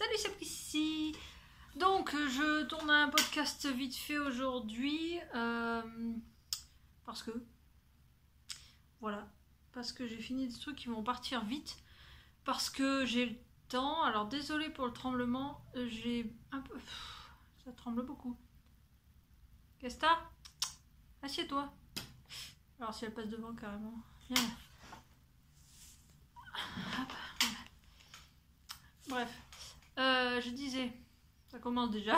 Salut, c'est Prissy. Donc, je tourne un podcast vite fait aujourd'hui parce que voilà, parce que j'ai fini des trucs qui vont partir vite, parce que j'ai le temps. Alors désolé pour le tremblement, j'ai un peu, ça tremble beaucoup. Qu'est-ce que t'as? Assieds-toi. Alors si elle passe devant carrément. Viens là. Hop, voilà. Bref, je disais, ça commence déjà.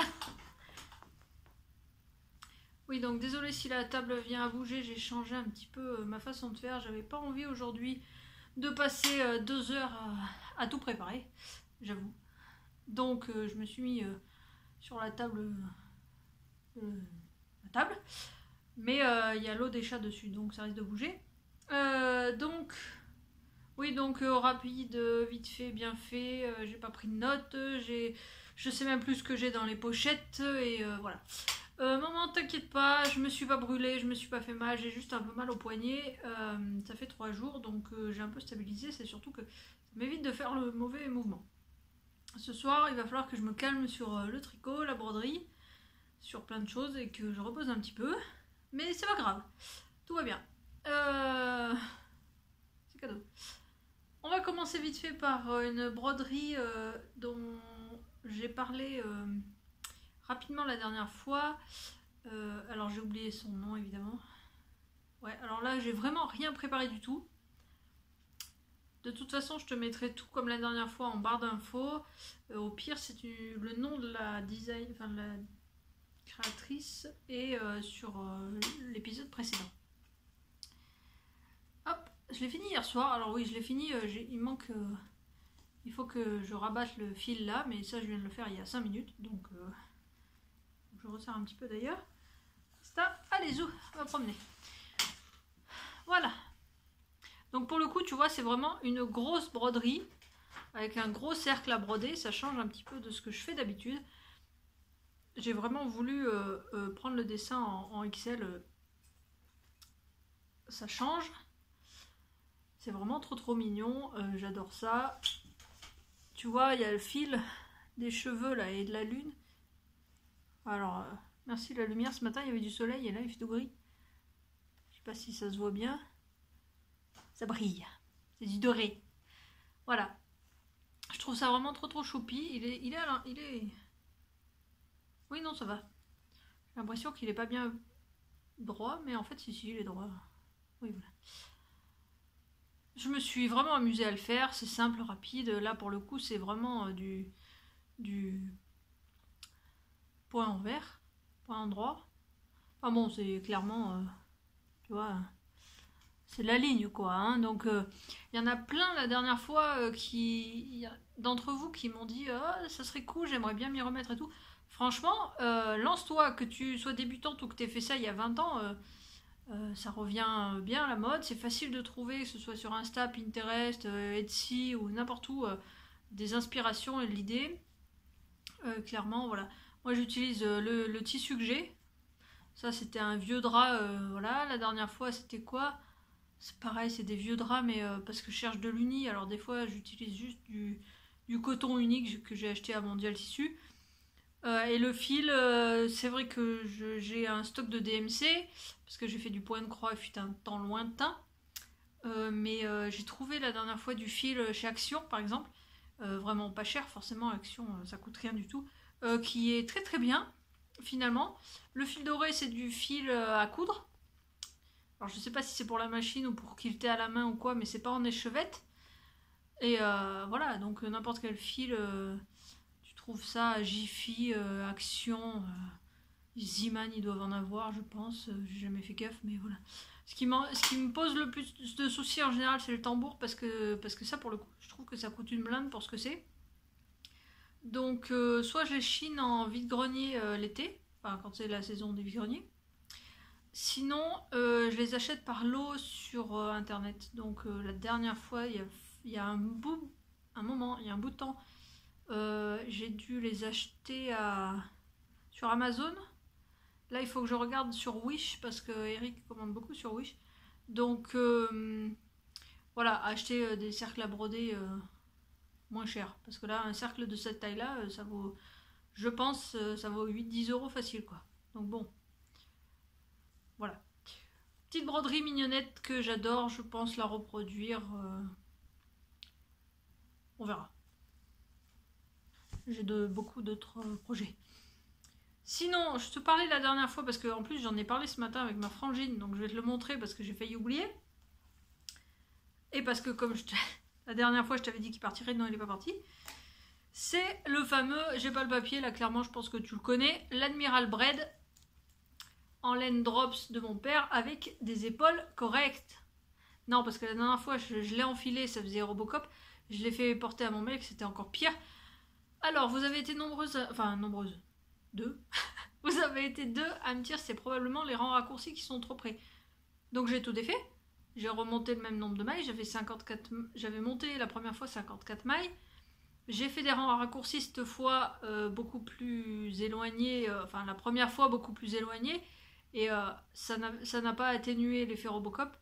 Oui, donc désolé si la table vient à bouger, j'ai changé un petit peu ma façon de faire. J'avais pas envie aujourd'hui de passer 2 heures à tout préparer, j'avoue. Donc je me suis mis sur la table, mais il y a l'eau des chats dessus, donc ça risque de bouger. Donc, oui, donc rapide, vite fait, bien fait. J'ai pas pris de notes, je sais même plus ce que j'ai dans les pochettes, et voilà. Maman, t'inquiète pas, je me suis pas brûlée, je me suis pas fait mal, j'ai juste un peu mal au poignet. Ça fait 3 jours, donc j'ai un peu stabilisé. C'est surtout que ça m'évite de faire le mauvais mouvement. Ce soir, il va falloir que je me calme sur le tricot, la broderie, sur plein de choses, et que je repose un petit peu. Mais c'est pas grave, tout va bien. C'est cadeau. On va commencer vite fait par une broderie dont j'ai parlé rapidement la dernière fois. Alors j'ai oublié son nom évidemment. Ouais, alors là j'ai vraiment rien préparé du tout. De toute façon je te mettrai tout comme la dernière fois en barre d'infos. Au pire c'est le nom de la design, enfin de la créatrice, et sur l'épisode précédent. Hop, je l'ai fini hier soir. Alors oui, je l'ai fini, il manque... il faut que je rabatte le fil là, mais ça je viens de le faire il y a 5 minutes, donc je resserre un petit peu d'ailleurs. Ça, allez, zou, on va promener. Voilà. Donc pour le coup, tu vois, c'est vraiment une grosse broderie avec un gros cercle à broder. Ça change un petit peu de ce que je fais d'habitude. J'ai vraiment voulu prendre le dessin en XL. Ça change. C'est vraiment trop mignon. J'adore ça. Tu vois, il y a le fil des cheveux là et de la lune. Alors, merci la lumière. Ce matin, il y avait du soleil et là, il fait tout gris. Je sais pas si ça se voit bien. Ça brille. C'est du doré. Voilà. Je trouve ça vraiment trop choupi. Il est... Oui, non, ça va. J'ai l'impression qu'il est pas bien droit, mais en fait, si, il est droit. Oui, voilà. Je me suis vraiment amusée à le faire. C'est simple, rapide. Là, pour le coup, c'est vraiment du point envers, point endroit. Enfin bon, c'est clairement... tu vois... C'est de la ligne, quoi. Hein. Donc, il y en a plein la dernière fois d'entre vous qui m'ont dit oh, ça serait cool, j'aimerais bien m'y remettre et tout. Franchement, lance-toi, que tu sois débutante ou que tu aies fait ça il y a 20 ans, ça revient bien à la mode. C'est facile de trouver, que ce soit sur Insta, Pinterest, Etsy ou n'importe où, des inspirations et de l'idée. Clairement, voilà. Moi, j'utilise le tissu que j'ai. Ça, c'était un vieux drap. Voilà. La dernière fois, c'était quoi? C'est pareil, c'est des vieux draps, mais parce que je cherche de l'uni, alors des fois j'utilise juste du coton unique que j'ai acheté à Mondial Tissu. Et le fil, c'est vrai que j'ai un stock de DMC, parce que j'ai fait du point de croix, il fut un temps lointain. Mais j'ai trouvé la dernière fois du fil chez Action, par exemple, vraiment pas cher, forcément, Action, ça coûte rien du tout, qui est très bien, finalement. Le fil doré, c'est du fil à coudre. Alors je sais pas si c'est pour la machine ou pour quilter à la main ou quoi, mais c'est pas en échevette. Et voilà, donc n'importe quel fil, tu trouves ça à Jiffy, Action, Ziman, ils doivent en avoir, je pense. J'ai jamais fait gaffe, mais voilà. Ce qui me pose le plus de soucis en général, c'est le tambour, parce que ça, pour le coup, je trouve que ça coûte une blinde pour ce que c'est. Donc soit je les chine en vide-grenier l'été, enfin quand c'est la saison des vide-greniers. Sinon, je les achète par lot sur internet. Donc la dernière fois, il y a un bout de temps, j'ai dû les acheter sur Amazon. Là, il faut que je regarde sur Wish, parce que Eric commande beaucoup sur Wish. Donc voilà, acheter des cercles à broder moins cher. Parce que là, un cercle de cette taille-là, ça vaut, je pense, ça vaut 8-10 € facile, quoi. Donc bon, voilà. Petite broderie mignonnette que j'adore, je pense la reproduire. On verra. J'ai beaucoup d'autres projets. Sinon, je te parlais la dernière fois, parce qu'en plus j'en ai parlé ce matin avec ma frangine, donc je vais te le montrer parce que j'ai failli oublier. Et parce que comme la dernière fois je t'avais dit qu'il partirait, non il n'est pas parti. C'est le fameux, j'ai pas le papier là clairement, je pense que tu le connais, l'Admiral Braid en laine drops de mon père avec des épaules correctes. Non, parce que la dernière fois je l'ai enfilé, ça faisait Robocop, je l'ai fait porter à mon mec, c'était encore pire. Alors vous avez été nombreuses, enfin nombreuses, deux. Vous avez été deux à me dire c'est probablement les rangs raccourcis qui sont trop près. Donc j'ai tout défait. J'ai remonté le même nombre de mailles. J'avais monté la première fois 54 mailles. J'ai fait des rangs raccourcis cette fois beaucoup plus éloignés. Enfin la première fois beaucoup plus éloignés. Et ça n'a pas atténué l'effet Robocop.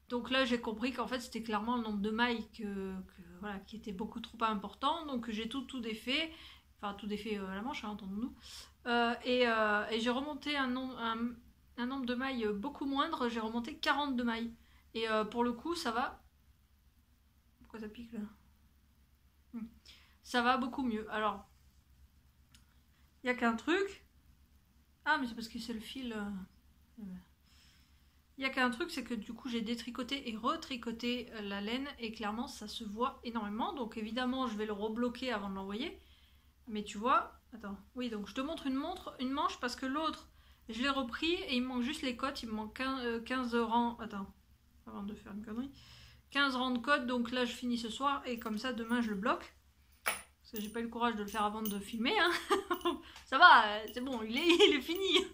Donc là j'ai compris qu'en fait c'était clairement le nombre de mailles voilà, qui était beaucoup trop important. Donc j'ai tout défait. Enfin tout défait à la manche, hein, entendons-nous. Et j'ai remonté un nombre de mailles beaucoup moindre, j'ai remonté 42 mailles. Et pour le coup, ça va. Pourquoi ça pique là? Ça va beaucoup mieux. Alors, il n'y a qu'un truc. Ah, mais c'est parce que c'est le fil. Il n'y a qu'un truc, c'est que du coup, j'ai détricoté et retricoté la laine. Et clairement, ça se voit énormément. Donc évidemment, je vais le rebloquer avant de l'envoyer. Mais tu vois. Attends, oui, donc je te montre une manche parce que l'autre, je l'ai repris et il me manque juste les côtes. Il me manque 15 rangs. Attends, avant de faire une connerie. 15 rangs de côtes, donc là je finis ce soir et comme ça demain je le bloque. Parce que j'ai pas eu le courage de le faire avant de filmer. Hein. Ça va, c'est bon, il est fini.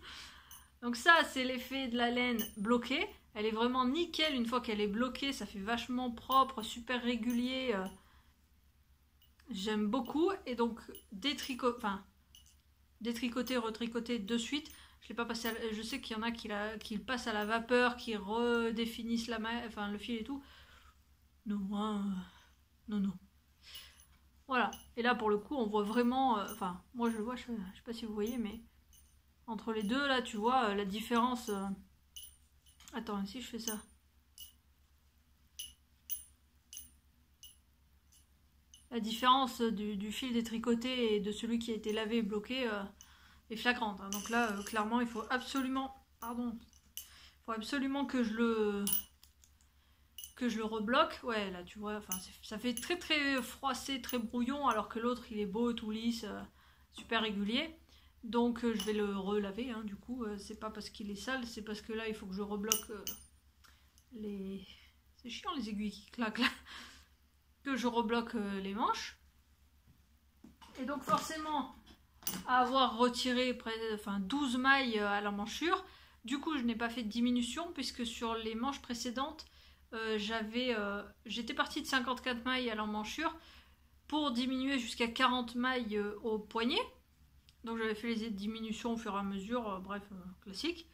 Donc ça, c'est l'effet de la laine bloquée. Elle est vraiment nickel une fois qu'elle est bloquée. Ça fait vachement propre, super régulier. J'aime beaucoup. Et donc, détricoter, retricoter de suite. Je l'ai pas passé je sais qu'il y en a qui le passent à la vapeur, qui redéfinissent le fil et tout. Non, moi, non. Voilà. Et là, pour le coup, on voit vraiment... moi, je le vois, je sais pas si vous voyez, mais... Entre les deux, là, tu vois la différence... Attends, si je fais ça... La différence du fil détricoté et de celui qui a été lavé et bloqué est flagrante. Hein. Donc là, clairement, il faut absolument... Pardon. Il faut absolument que je le rebloque. Ouais, là, tu vois, ça fait très très froissé, très brouillon, alors que l'autre, il est beau, tout lisse, super régulier. Donc, je vais le relaver, hein, du coup. C'est pas parce qu'il est sale, c'est parce que là, il faut que je rebloque les... C'est chiant, les aiguilles qui claquent, là. Que je rebloque les manches. Et donc, forcément, à avoir retiré 12 mailles à l'emmanchure, du coup, je n'ai pas fait de diminution, puisque sur les manches précédentes, j'étais partie de 54 mailles à l'emmanchure pour diminuer jusqu'à 40 mailles au poignet. Donc j'avais fait les diminutions au fur et à mesure, classique.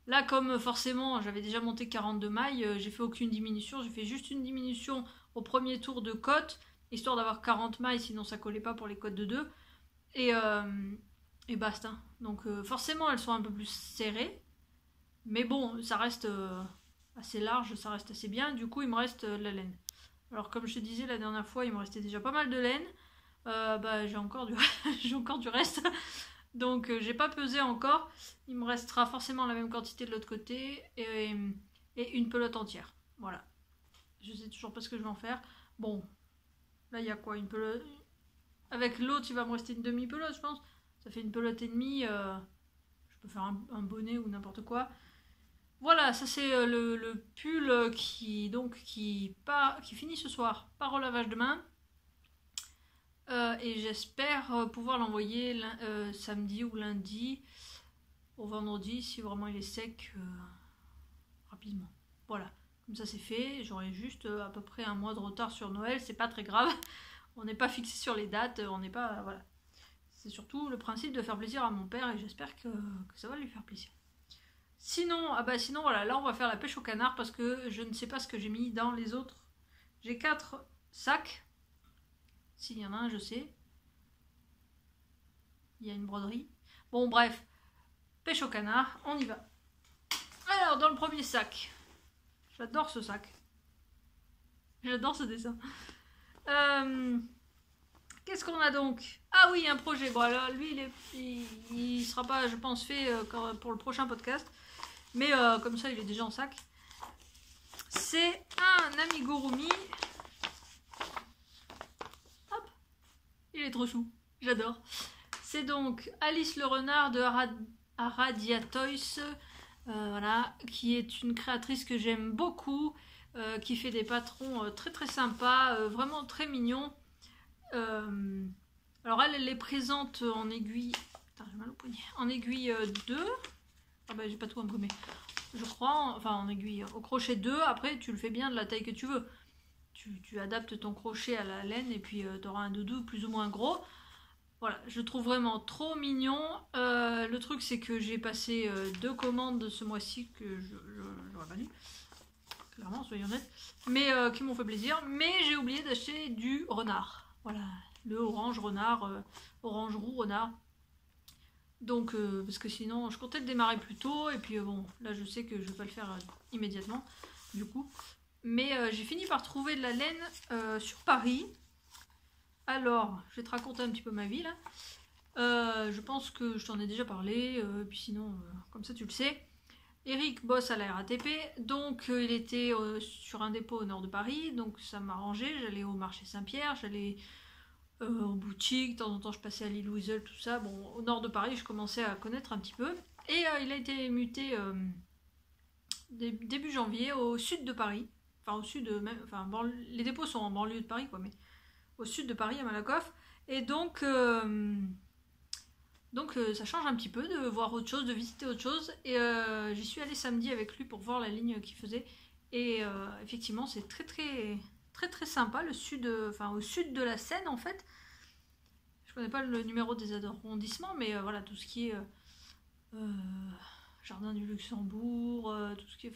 Là, comme forcément j'avais déjà monté 42 mailles, j'ai fait aucune diminution, j'ai fait juste une diminution au premier tour de côte, histoire d'avoir 40 mailles, sinon ça collait pas pour les côtes de 2. Et basta. Donc forcément elles sont un peu plus serrées, mais bon, ça reste assez large, ça reste assez bien. Du coup, il me reste la laine. Alors, comme je te disais la dernière fois, il me restait déjà pas mal de laine. J'ai encore du reste. Donc, j'ai pas pesé encore. Il me restera forcément la même quantité de l'autre côté et une pelote entière. Voilà. Je sais toujours pas ce que je vais en faire. Bon, là, il y a quoi? Une pelote. Avec l'autre, il va me rester une demi-pelote, je pense. Ça fait une pelote et demie. Je peux faire un bonnet ou n'importe quoi. Voilà, ça c'est le pull qui finit ce soir par relavage demain. Et j'espère pouvoir l'envoyer samedi ou lundi au vendredi si vraiment il est sec rapidement. Voilà, comme ça c'est fait. J'aurai juste à peu près un mois de retard sur Noël, c'est pas très grave. On n'est pas fixé sur les dates, on n'est pas... voilà. C'est surtout le principe de faire plaisir à mon père et j'espère que ça va lui faire plaisir. Sinon, sinon voilà, là on va faire la pêche au canard parce que je ne sais pas ce que j'ai mis dans les autres. J'ai 4 sacs S'il y en a un, je sais. Il y a une broderie. Bon, bref. Pêche au canard, on y va. Alors, dans le premier sac. J'adore ce sac. J'adore ce dessin. Qu'est-ce qu'on a donc? Ah oui, un projet. Bon, alors, lui, il sera pas, je pense, fait pour le prochain podcast. Mais comme ça, il est déjà en sac. C'est un amigurumi. Hop. Il est trop chou. J'adore. C'est donc Alice le renard de Aradia Toys. Voilà, qui est une créatrice que j'aime beaucoup. Qui fait des patrons très très sympas. Vraiment très mignons. Alors elle les présente en aiguille. Putain, j'ai mal au poignet. En aiguille 2. Ah bah j'ai pas tout imprimé. Je crois, enfin en aiguille, au crochet 2, après tu le fais bien de la taille que tu veux. Tu adaptes ton crochet à la laine et puis tu auras un doudou plus ou moins gros. Voilà, je trouve vraiment trop mignon. Le truc c'est que j'ai passé 2 commandes ce mois-ci que j'aurais pas dû. Clairement, soyons honnêtes. Mais qui m'ont fait plaisir. Mais j'ai oublié d'acheter du renard. Voilà, le orange renard, orange roux renard. Donc, parce que sinon, je comptais le démarrer plus tôt. Et puis bon, là je sais que je vais pas le faire immédiatement. Du coup. Mais j'ai fini par trouver de la laine sur Paris. Alors, je vais te raconter un petit peu ma vie là. Je pense que je t'en ai déjà parlé. Puis sinon, comme ça tu le sais. Eric bosse à la RATP. Donc, il était sur un dépôt au nord de Paris. Donc, ça m'arrangeait. J'allais au marché Saint-Pierre. J'allais aux boutiques, de temps en temps je passais à l'île Wiesel, tout ça. Bon, au nord de Paris, je commençais à connaître un petit peu. Et il a été muté début janvier au sud de Paris. Enfin, au sud, même, enfin, les dépôts sont en banlieue de Paris, quoi, mais au sud de Paris, à Malakoff. Et donc ça change un petit peu de voir autre chose, de visiter autre chose. Et j'y suis allée samedi avec lui pour voir la ligne qu'il faisait. Et effectivement, c'est très très très très sympa, le sud, enfin au sud de la Seine en fait. Je connais pas le numéro des arrondissements, mais voilà, tout ce qui est Jardin du Luxembourg, tout ce qui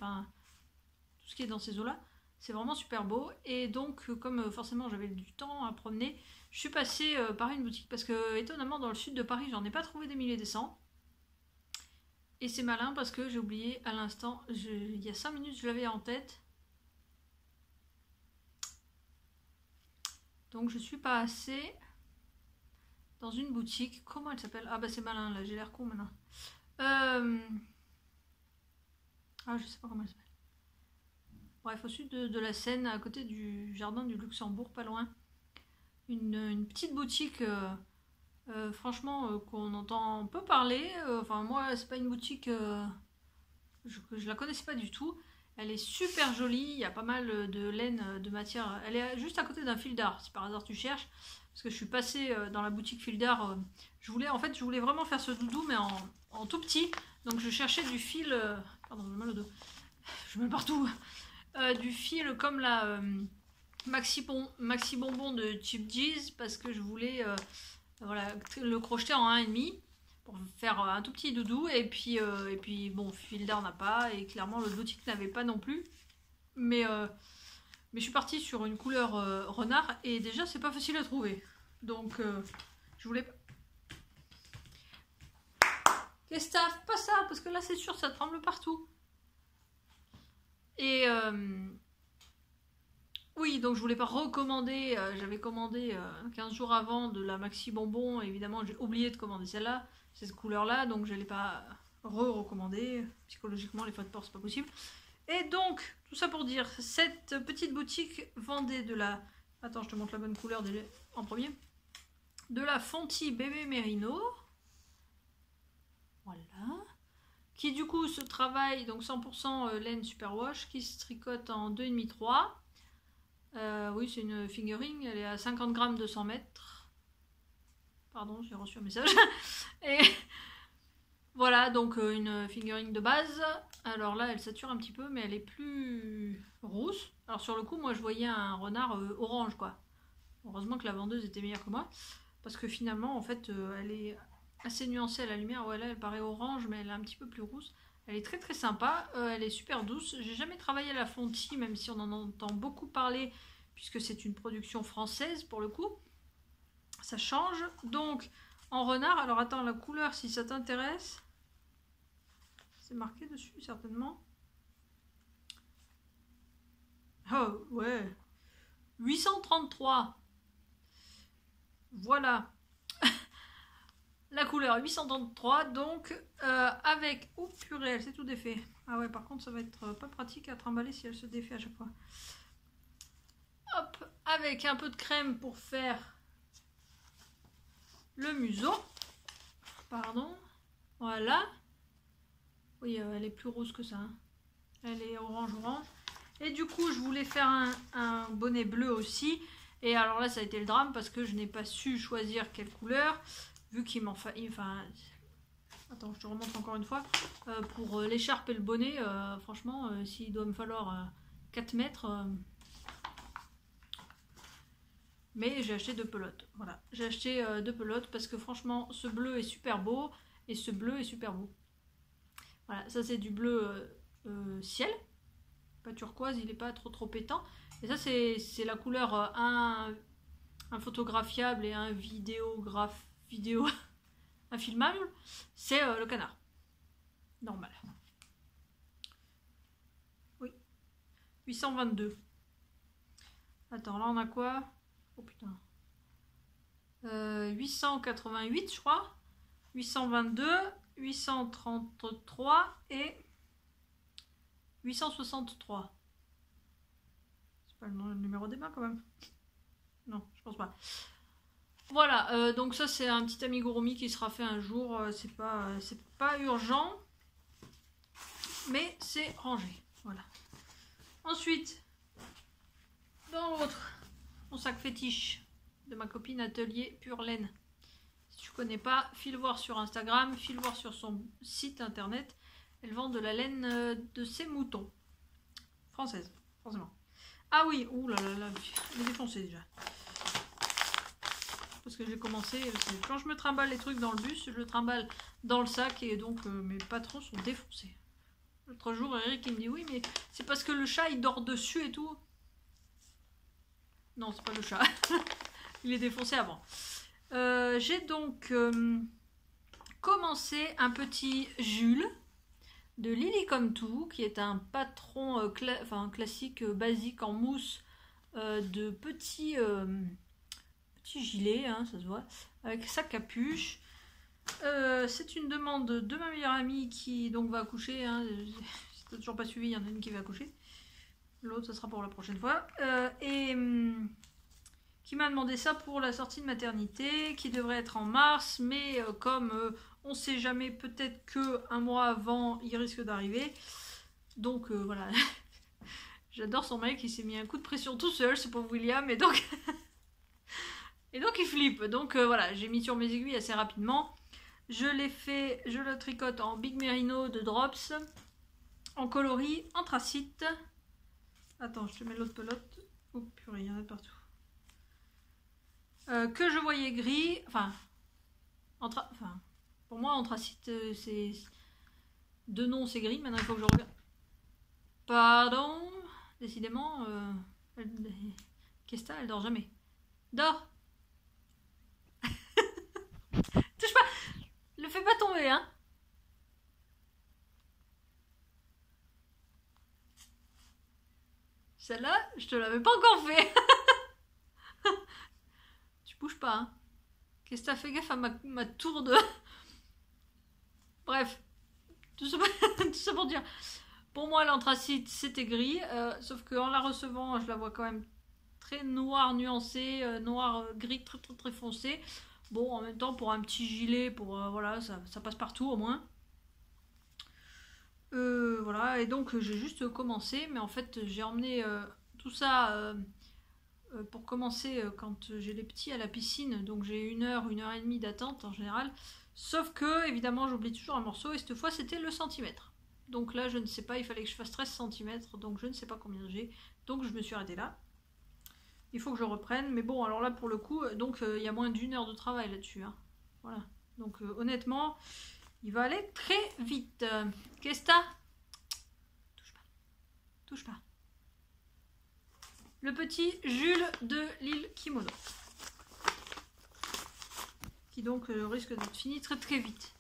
est dans ces eaux-là, c'est vraiment super beau. Et donc, comme forcément j'avais du temps à promener, je suis passée par une boutique parce que étonnamment dans le sud de Paris, j'en ai pas trouvé des milliers des cents. Et c'est malin parce que j'ai oublié à l'instant, il y a 5 minutes je l'avais en tête. Donc je suis passée dans une boutique. Comment elle s'appelle? Ah bah c'est malin là, j'ai l'air con maintenant. Ah je sais pas comment elle s'appelle. Bref, au sud de la Seine, à côté du jardin du Luxembourg, pas loin. Une petite boutique, franchement, qu'on entend peu parler. Enfin moi, c'est pas une boutique je la connaissais pas du tout. Elle est super jolie, il y a pas mal de laine, de matière. Elle est juste à côté d'un fil d'art, si par hasard tu cherches. Parce que je suis passée dans la boutique fil d'art. Je voulais vraiment faire ce doudou, mais en tout petit. Donc je cherchais du fil... pardon, j'ai mal au dos. Je mets partout. Du fil comme la Maxi Bonbon de Cheap Jeez. Parce que je voulais voilà, le crocheter en 1,5. Pour faire un tout petit doudou. Et puis bon, fil d'art n'a pas. Et clairement, l'autre boutique n'avait pas non plus. Mais je suis partie sur une couleur renard. Et déjà, c'est pas facile à trouver. Donc, je voulais... Qu'est-ce que t'as? Pas ça, parce que là, c'est sûr, ça tremble partout. Et... oui, donc je voulais pas recommander. J'avais commandé 15 jours avant de la Maxi Bonbon. Évidemment, j'ai oublié de commander celle-là. Cette couleur-là, donc je l'ai pas recommander. Psychologiquement, les fois de port, c'est pas possible. Et donc, tout ça pour dire, cette petite boutique vendait de la... Attends, je te montre la bonne couleur en premier. De la Fonty Bébé Merino. Voilà. Qui du coup se travaille, donc 100% laine superwash, qui se tricote en 2,5-3. Oui, c'est une fingering, elle est à 50 grammes de 100 mètres. Pardon, j'ai reçu un message. Et voilà, donc une fingering de base. Alors là, elle sature un petit peu, mais elle est plus rousse. Alors sur le coup, moi je voyais un renard orange, quoi. Heureusement que la vendeuse était meilleure que moi. Parce que finalement, en fait, elle est assez nuancée à la lumière. Ouais, là, elle paraît orange, mais elle est un petit peu plus rousse. Elle est très très sympa. Elle est super douce. J'ai jamais travaillé à la Fonty, même si on en entend beaucoup parler, puisque c'est une production française pour le coup. Ça change. Donc, en renard, alors attends, la couleur, si ça t'intéresse, c'est marqué dessus, certainement. Oh, ouais. 833. Voilà. La couleur 833, donc avec... Oh purée, elle s'est tout défait. Ah ouais, par contre, ça va être pas pratique à trimballer si elle se défait à chaque fois. Hop, avec un peu de crème pour faire le museau. Pardon. Voilà. Oui, elle est plus rose que ça. Hein. Elle est orange-orange. Et du coup, je voulais faire un bonnet bleu aussi. Et alors là, ça a été le drame parce que je n'ai pas su choisir quelle couleur. Vu qu'il m'en fallait... Enfin... Attends, je te remontre encore une fois. Pour l'écharpe et le bonnet, franchement, s'il doit me falloir 4 mètres... Mais j'ai acheté 2 pelotes. Voilà, j'ai acheté 2 pelotes parce que franchement, ce bleu est super beau et ce bleu est super beau. Voilà, ça c'est du bleu ciel, pas turquoise, il n'est pas trop pétant. Et ça c'est la couleur un photographiable et un vidéo infilmable. C'est le canard. Normal. Oui. 822. Attends, là on a quoi? Oh putain. 888 je crois. 822, 833 et 863. C'est pas le numéro des mains quand même. Non, je pense pas. Voilà, donc ça c'est un petit amigurumi qui sera fait un jour. C'est pas urgent, mais c'est rangé. Voilà. Ensuite, dans l'autre, mon sac fétiche de ma copine Atelier Pure Laine. Si tu connais pas, file voir sur Instagram, file voir sur son site internet. Elle vend de la laine de ses moutons. Française, forcément. Ah oui, ouh là là là, elle est défoncée déjà. Parce que j'ai commencé, quand je me trimballe les trucs dans le bus, je le trimballe dans le sac et donc mes patrons sont défoncés. L'autre jour, Eric il me dit oui, mais c'est parce que le chat il dort dessus et tout. Non, c'est pas le chat. Il est défoncé avant. J'ai donc commencé un petit Jules de Lily Come To, qui est un patron classique, basique en mousse de petits gilets, hein, ça se voit, avec sa capuche. C'est une demande de ma meilleure amie qui donc va accoucher. Hein, si t'as toujours pas suivi, il y en a une qui va accoucher. L'autre, ça sera pour la prochaine fois. Qui m'a demandé ça pour la sortie de maternité, qui devrait être en mars, mais comme on sait jamais, peut-être que un mois avant, il risque d'arriver. Donc voilà. J'adore son mec, il s'est mis un coup de pression tout seul, c'est pour William, et donc... et donc il flippe. Donc voilà, j'ai mis sur mes aiguilles assez rapidement. Je l'ai fait, je le tricote en Big Merino de Drops, en coloris, anthracite. Attends, je te mets l'autre pelote. Oh purée, il y en a de partout. Que je voyais gris, enfin, pour moi anthracite c'est de nom c'est gris, maintenant il faut que je regarde. Pardon, décidément, Kesta elle dort jamais. Dors. Touche pas, le fais pas tomber hein. Celle-là, je te l'avais pas encore fait. Bouge pas, hein. Qu'est-ce que t'as fait gaffe à ma tour de... Bref, tout ça pour dire. Pour moi, l'anthracite, c'était gris, sauf qu'en la recevant, je la vois quand même très noire nuancée, noir gris très foncé. Bon, en même temps, pour un petit gilet, pour voilà, ça passe partout au moins. Voilà, et donc j'ai juste commencé, mais en fait, j'ai emmené tout ça... pour commencer, quand j'ai les petits à la piscine, donc j'ai 1 heure, 1 heure et demie d'attente en général. Sauf que, évidemment, j'oublie toujours un morceau et cette fois c'était le centimètre. Donc là, je ne sais pas, il fallait que je fasse 13 cm, donc je ne sais pas combien j'ai. Donc je me suis arrêtée là. Il faut que je reprenne, mais bon, alors là pour le coup, donc il y a moins d'1 heure de travail là-dessus. Hein. Voilà. Donc honnêtement, il va aller très vite. Qu'est-ce que t'as ? Touche pas. Touche pas. Le petit Jules de l'île Kimono. qui donc risque d'être fini très très vite.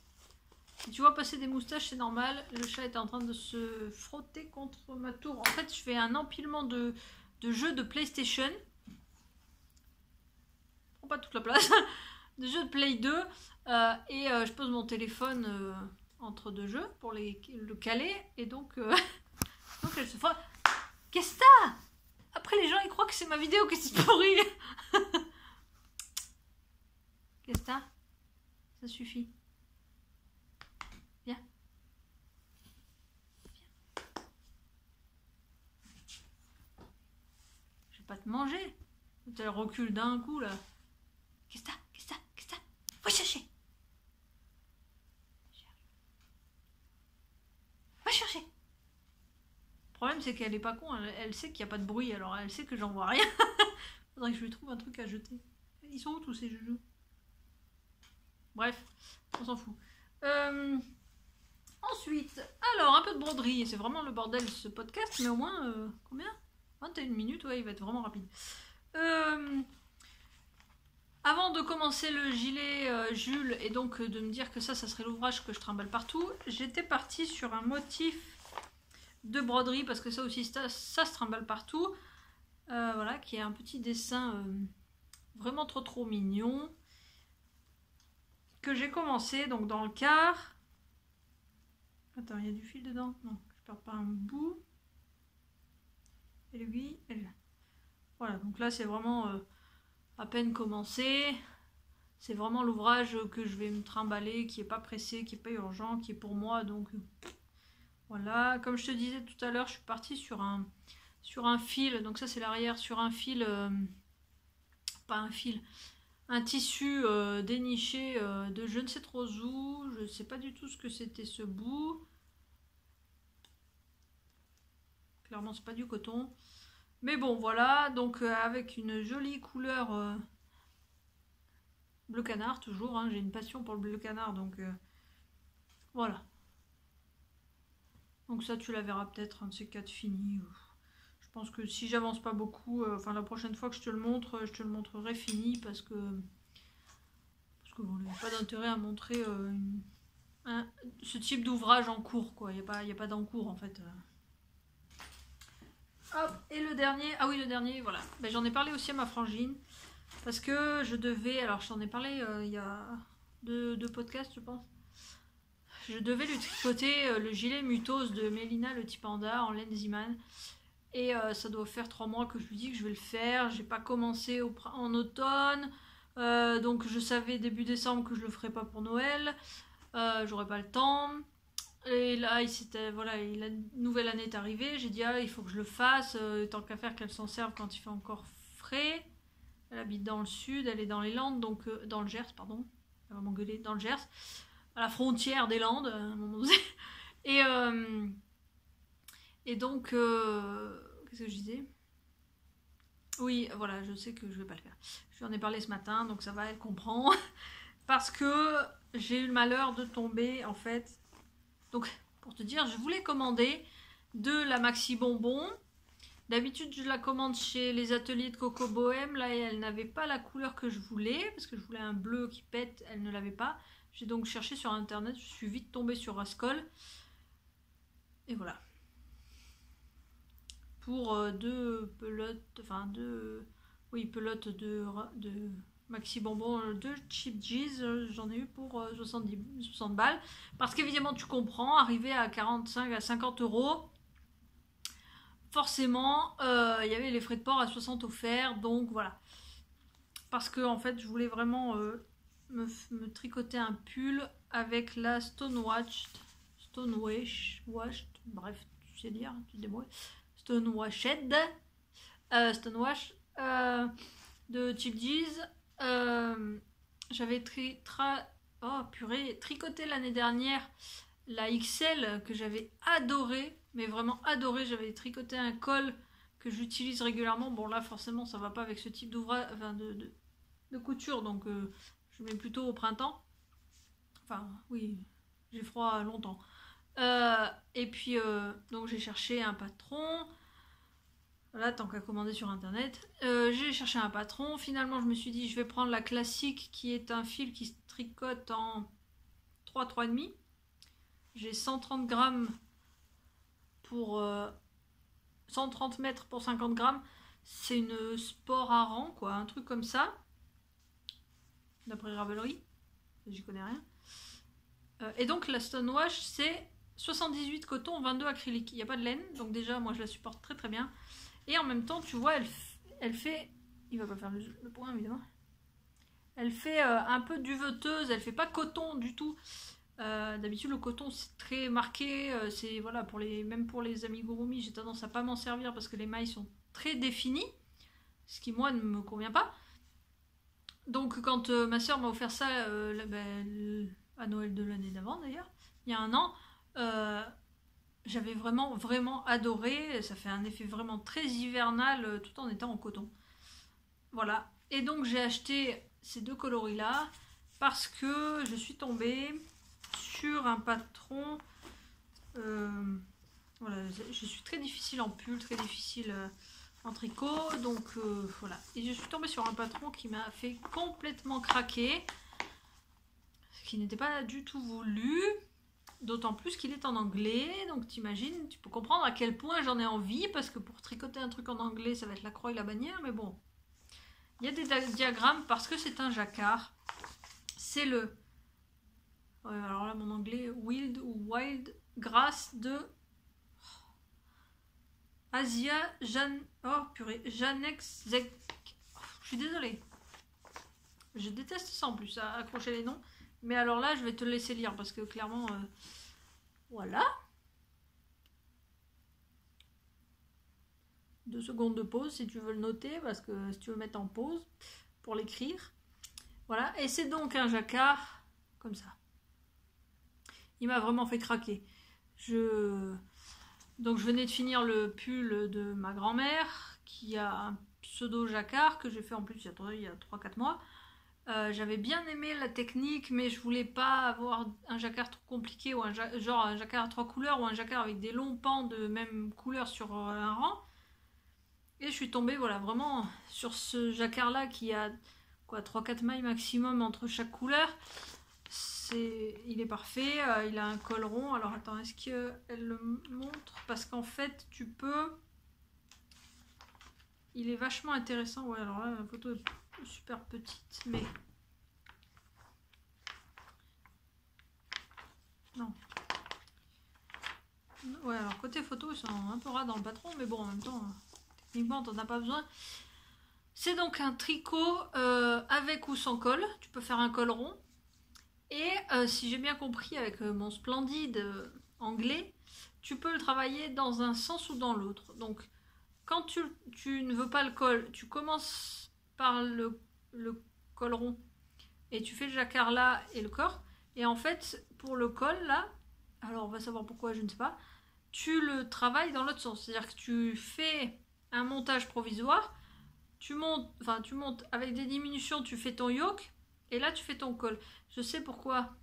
Si tu vois passer des moustaches, c'est normal. Le chat est en train de se frotter contre ma tour. En fait, je fais un empilement de jeux de PlayStation. Prends pas toute la place. De jeux de Play 2. Et je pose mon téléphone entre deux jeux pour le caler. Et donc, donc elle se frotte. Qu'est-ce que t'as? Après, les gens, ils croient que c'est ma vidéo qui se pourrit. Qu'est-ce que t'as? Ça suffit. Viens. Je vais pas te manger. Tu recules d'un coup, là. Qu'est-ce que t'as? Qu'est-ce que t'as? Qu'est-ce que t'as? Va chercher. Va chercher. Le problème, c'est qu'elle est pas con. Elle sait qu'il n'y a pas de bruit, alors elle sait que j'en vois rien. Faudrait que je lui trouve un truc à jeter. Ils sont où tous ces joujoux? Bref, on s'en fout. Ensuite, alors un peu de broderie. C'est vraiment le bordel ce podcast, mais au moins, combien? 21 minutes, ouais, il va être vraiment rapide. Avant de commencer le gilet Jules et donc de me dire que ça serait l'ouvrage que je trimballe partout, j'étais partie sur un motif de broderie parce que ça aussi, ça se trimballe partout. Voilà, qui est un petit dessin vraiment trop mignon que j'ai commencé donc dans le quart. Attends, il y a du fil dedans? Non, je perds pas un bout. Et lui, voilà, donc là c'est vraiment à peine commencé. C'est vraiment l'ouvrage que je vais me trimballer, qui est pas pressé, qui est pas urgent, qui est pour moi. Donc voilà, comme je te disais tout à l'heure, je suis partie sur un fil. Donc ça c'est l'arrière, sur un fil, pas un fil, un tissu déniché de je ne sais trop où. Je ne sais pas du tout ce que c'était ce bout. Clairement c'est pas du coton. Mais bon voilà, donc avec une jolie couleur bleu canard toujours, hein, j'ai une passion pour le bleu canard, donc voilà. Donc ça tu la verras peut-être un de ces quatre finis. Je pense que si j'avance pas beaucoup, enfin la prochaine fois que je te le montre, je te le montrerai fini parce que bon, il n'y a pas d'intérêt à montrer ce type d'ouvrage en cours, quoi. Il n'y a pas d'encours en fait. Hop, et le dernier, ah oui le dernier, voilà. Ben, j'en ai parlé aussi à ma frangine. Parce que je devais, alors je t'en ai parlé il y a deux podcasts je pense. Je devais lui tricoter le gilet Mutos de Mélina le petit panda en laine Ziman. Et ça doit faire 3 mois que je lui dis que je vais le faire. J'ai pas commencé en automne. Donc je savais début décembre que je le ferais pas pour Noël. J'aurais pas le temps. Et là, voilà, la nouvelle année est arrivée. J'ai dit, ah, il faut que je le fasse. Tant qu'à faire qu'elle s'en serve quand il fait encore frais. Elle habite dans le sud, elle est dans les Landes, donc dans le Gers, pardon. Elle va m'engueuler, dans le Gers. À la frontière des Landes, à un moment donné. Et donc, qu'est-ce que je disais? Oui, voilà, je sais que je vais pas le faire. Je lui en ai parlé ce matin, donc ça va, elle comprend. Parce que j'ai eu le malheur de tomber, en fait. Donc, pour te dire, je voulais commander de la Maxi Bonbon. D'habitude, je la commande chez les ateliers de Coco Bohème. Là, elle n'avait pas la couleur que je voulais, parce que je voulais un bleu qui pète, elle ne l'avait pas. J'ai donc cherché sur internet, je suis vite tombée sur Rascol. Et voilà. Pour deux pelotes, enfin pelotes de Maxi Bonbon, 2 Cheap G's, j'en ai eu pour 60 balles. Parce qu'évidemment, tu comprends, arrivé à 45 à 50 euros, forcément, il y avait les frais de port à 60 offerts, donc voilà. Parce que en fait, je voulais vraiment me tricoter un pull avec la Stonewashed, bref, tu sais dire, tu te débrouilles. Stonewash de Cheap G's. J'avais tricoté l'année dernière la XL que j'avais adoré, mais vraiment adoré. J'avais tricoté un col que j'utilise régulièrement. Bon là forcément ça va pas avec ce type d'ouvrage, enfin de couture, donc je mets plutôt au printemps. Enfin oui, j'ai froid longtemps. Et puis donc j'ai cherché un patron. Voilà, tant qu'à commander sur internet. J'ai cherché un patron. Finalement, je me suis dit, je vais prendre la classique qui est un fil qui se tricote en 3,5. J'ai 130 grammes pour 130 mètres pour 50 grammes. C'est une sport à rang, quoi, un truc comme ça. D'après Ravelry. J'y connais rien. Et donc la Stonewash, c'est 78 coton, 22 acrylique. Il n'y a pas de laine, donc déjà, moi, je la supporte très très bien. Et en même temps, tu vois, elle fait... Il va pas faire le point, évidemment. Elle fait un peu duveteuse, elle fait pas coton du tout. D'habitude, le coton, c'est très marqué. C'est voilà, même pour les amigurumi, j'ai tendance à pas m'en servir parce que les mailles sont très définies. Ce qui, moi, ne me convient pas. Donc, quand ma soeur m'a offert ça à Noël de l'année d'avant, d'ailleurs, il y a un an... j'avais vraiment vraiment adoré, ça fait un effet vraiment très hivernal tout en étant en coton. Voilà, et donc j'ai acheté ces deux coloris là parce que je suis tombée sur un patron. Voilà, je suis très difficile en pull, très difficile en tricot, donc voilà. Et je suis tombée sur un patron qui m'a fait complètement craquer, ce qui n'était pas du tout voulu. D'autant plus qu'il est en anglais, donc t'imagines, tu peux comprendre à quel point j'en ai envie, parce que pour tricoter un truc en anglais, ça va être la croix et la bannière, mais bon. Il y a des diagrammes parce que c'est un jacquard. C'est le... Ouais, alors là, mon anglais, Wild Grass de... Asia Janex Zek. Je suis désolée. Je déteste ça en plus, à accrocher les noms. Mais alors là, je vais te laisser lire parce que clairement, voilà. 2 secondes de pause si tu veux le noter, parce que si tu veux mettre en pause pour l'écrire. Voilà, et c'est donc un jacquard comme ça. Il m'a vraiment fait craquer. Donc je venais de finir le pull de ma grand-mère, qui a un pseudo jacquard que j'ai fait en plus il y a 3-4 mois. J'avais bien aimé la technique, mais je voulais pas avoir un jacquard trop compliqué, ou genre un jacquard à 3 couleurs, ou un jacquard avec des longs pans de même couleur sur un rang. Et je suis tombée voilà, vraiment sur ce jacquard là qui a 3-4 mailles maximum entre chaque couleur. Il est parfait, il a un col rond. Alors attends, est-ce qu'elle le montre? Parce qu'en fait tu peux... Il est vachement intéressant. Ouais, alors là la photo est super petite, mais non. Ouais, alors côté photo, ils sont un peu ras dans le patron, mais bon, en même temps, techniquement, t'en as pas besoin. C'est donc un tricot avec ou sans col. Tu peux faire un col rond. Et si j'ai bien compris avec mon splendide anglais, tu peux le travailler dans un sens ou dans l'autre. Donc, quand tu ne veux pas le col, tu commences par le col rond et tu fais le jacquard là et le corps. Et en fait, pour le col là, alors on va savoir pourquoi, je ne sais pas, tu le travailles dans l'autre sens. C'est-à-dire que tu fais un montage provisoire, tu montes avec des diminutions, tu fais ton yoke et là tu fais ton col. Je sais pourquoi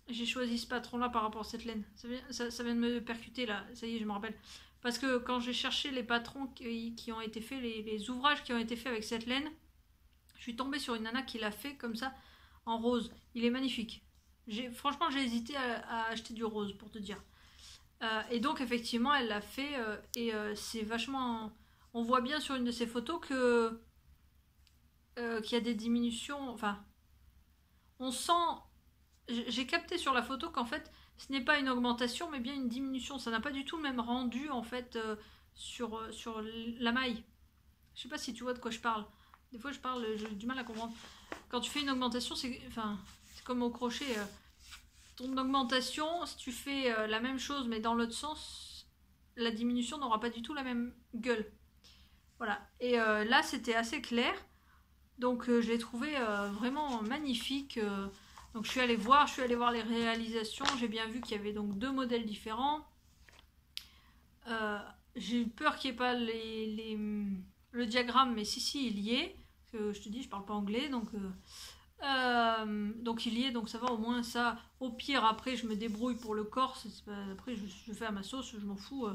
j'ai choisi ce patron là par rapport à cette laine. Ça vient de me percuter là, ça y est, je me rappelle. Parce que quand j'ai cherché les patrons qui ont été faits, les ouvrages qui ont été faits avec cette laine, je suis tombée sur une nana qui l'a fait comme ça, en rose. Il est magnifique. Franchement, j'ai hésité à acheter du rose, pour te dire. Et donc, effectivement, elle l'a fait. C'est vachement... On voit bien sur une de ces photos qu'il y a des diminutions. Enfin, on sent... J'ai capté sur la photo qu'en fait, ce n'est pas une augmentation, mais bien une diminution. Ça n'a pas du tout le même rendu, en fait, sur la maille. Je sais pas si tu vois de quoi je parle. Des fois, j'ai du mal à comprendre. Quand tu fais une augmentation, c'est comme au crochet. Ton augmentation, si tu fais la même chose, mais dans l'autre sens, la diminution n'aura pas du tout la même gueule. Voilà. Et là, c'était assez clair. Donc, je l'ai trouvé vraiment magnifique. Donc, je suis allée voir les réalisations. J'ai bien vu qu'il y avait donc 2 modèles différents. J'ai eu peur qu'il n'y ait pas le diagramme, mais si, il y est. Parce que je te dis, je parle pas anglais, donc il y est, donc ça va, au moins ça. Au pire, après, je me débrouille pour le corps. Après, je fais à ma sauce, je m'en fous.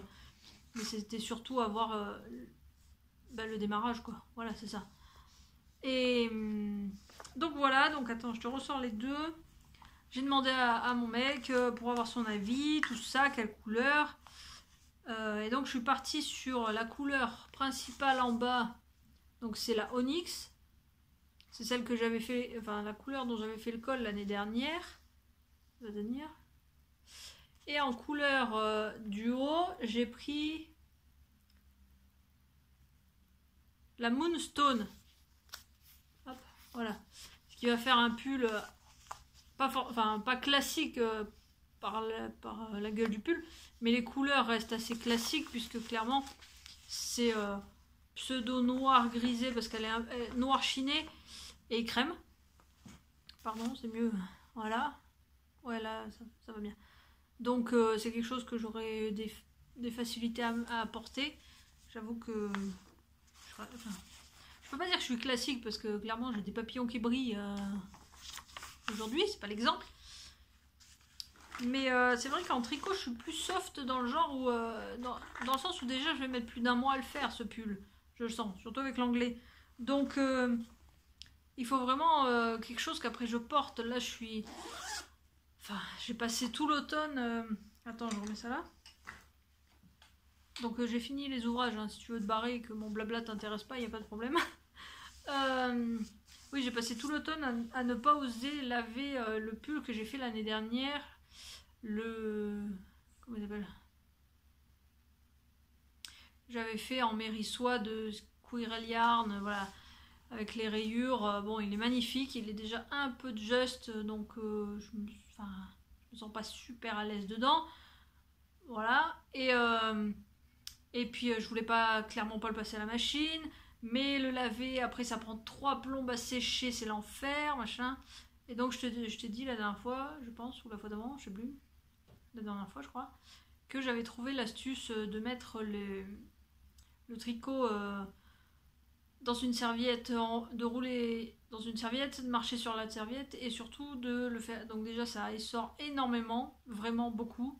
Mais c'était surtout avoir le démarrage, quoi. Voilà, c'est ça. Et donc voilà, donc attends, je te ressors les deux. J'ai demandé à mon mec pour avoir son avis, tout ça, quelle couleur. Et donc je suis partie sur la couleur principale en bas. Donc c'est la Onyx. C'est celle que j'avais fait, enfin la couleur dont j'avais fait le col l'année dernière. Ça va tenir. Et en couleur du haut, j'ai pris la Moonstone. Hop, voilà. Ce qui va faire un pull pas classique par la gueule du pull, mais les couleurs restent assez classiques puisque clairement c'est pseudo noir grisé parce qu'elle est noir chiné et crème. Pardon, c'est mieux. Voilà. Ouais, là, ça va bien. Donc, c'est quelque chose que j'aurais des facilités à porter. J'avoue que... je peux pas dire que je suis classique parce que clairement, j'ai des papillons qui brillent aujourd'hui. C'est pas l'exemple. Mais c'est vrai qu'en tricot, je suis plus soft dans le genre où... dans le sens où déjà, je vais mettre plus d'un mois à le faire, ce pull. Je le sens, surtout avec l'anglais. Donc... il faut vraiment quelque chose qu'après je porte. Là, je suis... Enfin, j'ai passé tout l'automne... Attends, je remets ça là. Donc, j'ai fini les ouvrages. Hein. Si tu veux te barrer et que mon blabla t'intéresse pas, il n'y a pas de problème. Oui, j'ai passé tout l'automne à ne pas oser laver le pull que j'ai fait l'année dernière. Comment il s'appelle? J'avais fait en mérissoie de Squirrel Yarn, voilà. Avec les rayures, bon, il est magnifique, il est déjà un peu juste, donc je me sens pas super à l'aise dedans. Voilà, et puis je voulais clairement pas le passer à la machine, mais le laver, après ça prend 3 plombes à sécher, c'est l'enfer, machin. Et donc je t'ai dit la dernière fois, je pense, ou la fois d'avant, je sais plus, la dernière fois je crois, que j'avais trouvé l'astuce de mettre le tricot... dans une serviette, de rouler dans une serviette, de marcher sur la serviette et surtout de le faire. Donc déjà ça essore énormément, vraiment beaucoup.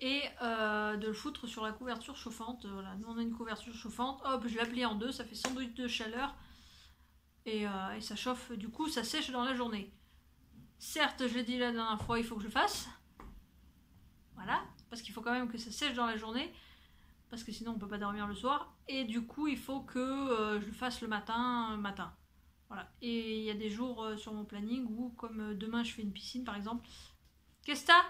Et de le foutre sur la couverture chauffante. Voilà, nous on a une couverture chauffante, hop, je la plie en deux, ça fait sandwich de chaleur. Et ça chauffe, du coup ça sèche dans la journée. Certes, je l'ai dit la dernière fois, il faut que je le fasse. Voilà, parce qu'il faut quand même que ça sèche dans la journée. Parce que sinon on peut pas dormir le soir. Et du coup, il faut que je le fasse le matin. Voilà. Et il y a des jours sur mon planning où, comme demain je fais une piscine par exemple. Qu'est-ce que t'as?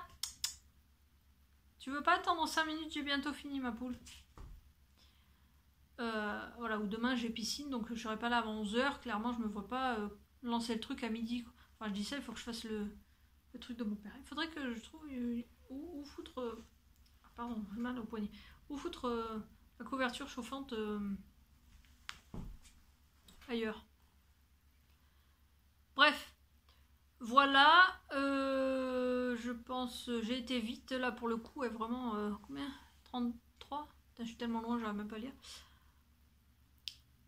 Tu veux pas attendre 5 minutes? J'ai bientôt fini ma poule. Voilà, ou demain j'ai piscine, donc je serai pas là avant 11h. Clairement, je me vois pas lancer le truc à midi. Quoi. Enfin, je dis ça, il faut que je fasse le truc de mon père. Il faudrait que je trouve où foutre... pardon, j'ai mal au poignet. Où foutre la couverture chauffante ailleurs. Bref, voilà. Je pense, j'ai été vite là pour le coup. Et vraiment, combien? 33? Putain, je suis tellement loin, j'arrive même pas à lire.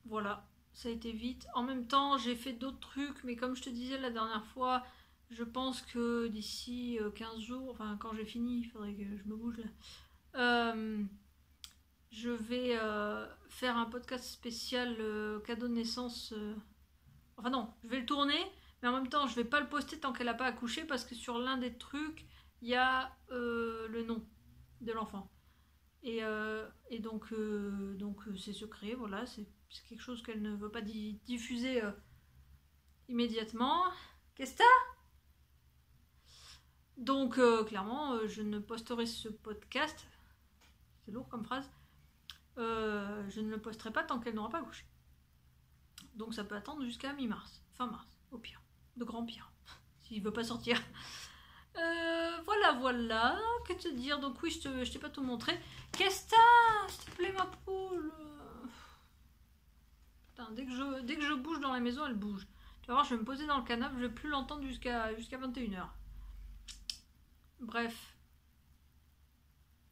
Voilà, ça a été vite. En même temps, j'ai fait d'autres trucs, mais comme je te disais la dernière fois, je pense que d'ici 15 jours, enfin quand j'ai fini, il faudrait que je me bouge là. Je vais faire un podcast spécial cadeau de naissance. Enfin non, je vais le tourner, mais en même temps, je vais pas le poster tant qu'elle n'a pas accouché parce que sur l'un des trucs, il y a le nom de l'enfant. Et donc c'est secret, voilà, c'est quelque chose qu'elle ne veut pas diffuser immédiatement. Qu'est-ce que t'as? Donc clairement, je ne posterai ce podcast. C'est lourd comme phrase. Je ne le posterai pas tant qu'elle n'aura pas accouché. Donc ça peut attendre jusqu'à mi-mars, fin mars, au pire, de grand pire, s'il veut pas sortir. Voilà, que te dire? Donc oui, je t'ai pas tout montré. Qu'est-ce que t'as? S'il te plaît, ma poule. Putain, dès que je bouge dans la maison, elle bouge. Tu vas voir, je vais me poser dans le canapé, je vais plus l'entendre jusqu'à 21h. Bref.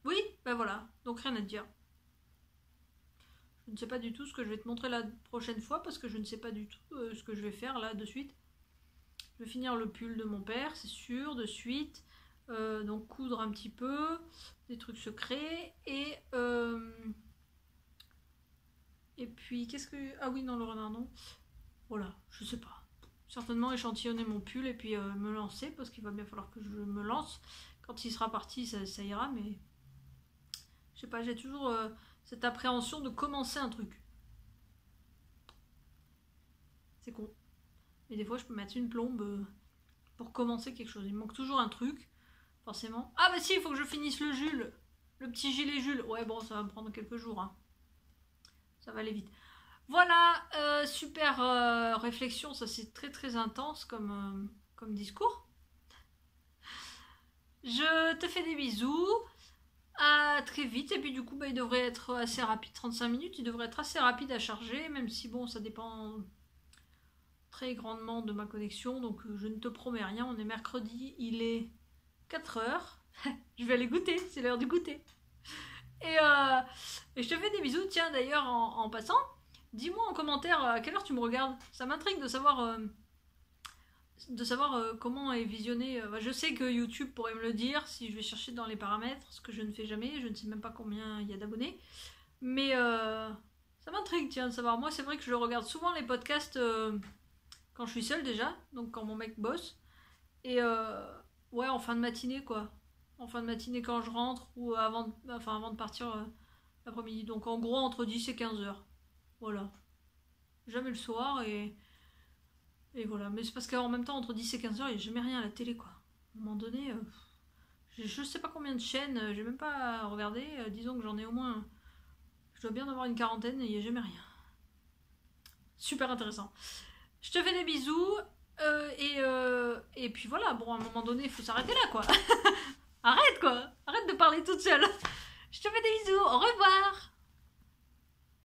Oui, ben voilà, donc rien à te dire. Je ne sais pas du tout ce que je vais te montrer la prochaine fois parce que je ne sais pas du tout ce que je vais faire là de suite. Je vais finir le pull de mon père, c'est sûr, de suite. Donc coudre un petit peu, des trucs secrets. Et puis, qu'est-ce que... Ah oui, non, le renard, non. Voilà, je sais pas. Certainement échantillonner mon pull et puis me lancer, parce qu'il va bien falloir que je me lance. Quand il sera parti, ça ira, mais... Je sais pas, j'ai toujours cette appréhension de commencer un truc. C'est con. Et des fois, je peux mettre une plombe pour commencer quelque chose. Il me manque toujours un truc, forcément. Ah bah si, il faut que je finisse le Jules. Le petit gilet Jules. Ouais, bon, ça va me prendre quelques jours. Hein. Ça va aller vite. Voilà, super réflexion. Ça, c'est très très intense comme discours. Je te fais des bisous. À très vite. Et puis du coup, bah, il devrait être assez rapide. 35 minutes, il devrait être assez rapide à charger. Même si, bon, ça dépend très grandement de ma connexion. Donc, je ne te promets rien. On est mercredi. Il est 4h. Je vais aller goûter. C'est l'heure du goûter. Et je te fais des bisous. Tiens, d'ailleurs, en passant, dis-moi en commentaire à quelle heure tu me regardes. Ça m'intrigue de savoir... comment est visionné. Je sais que YouTube pourrait me le dire si je vais chercher dans les paramètres, ce que je ne fais jamais, je ne sais même pas combien il y a d'abonnés. Mais ça m'intrigue, tiens, de savoir. Moi, c'est vrai que je regarde souvent les podcasts quand je suis seule déjà, donc quand mon mec bosse. Et ouais, en fin de matinée, quoi. En fin de matinée quand je rentre ou avant de partir l'après-midi. Donc en gros, entre 10 et 15 heures. Voilà. Jamais le soir et voilà, mais c'est parce qu'en même temps, entre 10 et 15 heures, il n'y a jamais rien à la télé, quoi. À un moment donné, je sais pas combien de chaînes, j'ai même pas regardé. Disons que j'en ai au moins... Je dois bien avoir une quarantaine et il n'y a jamais rien. Super intéressant. Je te fais des bisous. Et puis voilà, bon, à un moment donné, il faut s'arrêter là, quoi. Arrête, quoi. Arrête de parler toute seule. Je te fais des bisous. Au revoir.